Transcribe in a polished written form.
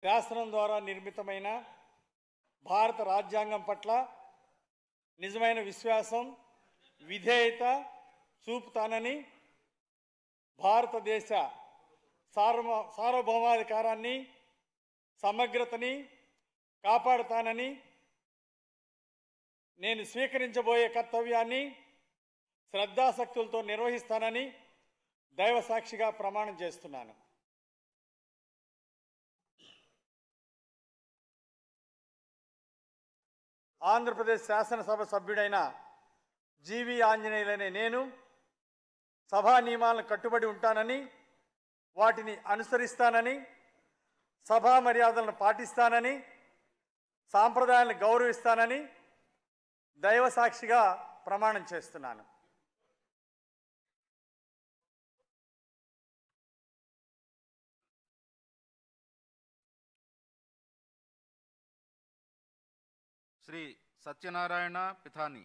శాసనం ద్వారా నిర్మితమైన భారత రాజ్యాంగం పట్ల నిజమైన విశ్వాసం విధేయత చూపుతానని భారతదేశ సార్వభౌమాధికారాన్ని సమగ్రతని కాపాడుతానని నేను స్వీకరించబోయే కర్తవ్యాన్ని శ్రద్ధాశక్తులతో నిర్వహిస్తానని దైవ సాక్షిగా ప్రమాణం చేస్తున్నాను. ఆంధ్రప్రదేశ్ శాసనసభ సభ్యుడైన జీవి ఆంజనేయులనే నేను సభా నియమాలను కట్టుబడి ఉంటానని, వాటిని అనుసరిస్తానని, సభా మర్యాదలను పాటిస్తానని, సాంప్రదాయాలను గౌరవిస్తానని దైవ సాక్షిగా ప్రమాణం చేస్తున్నాను. శ్రీ సత్యనారాయణ పిథాని.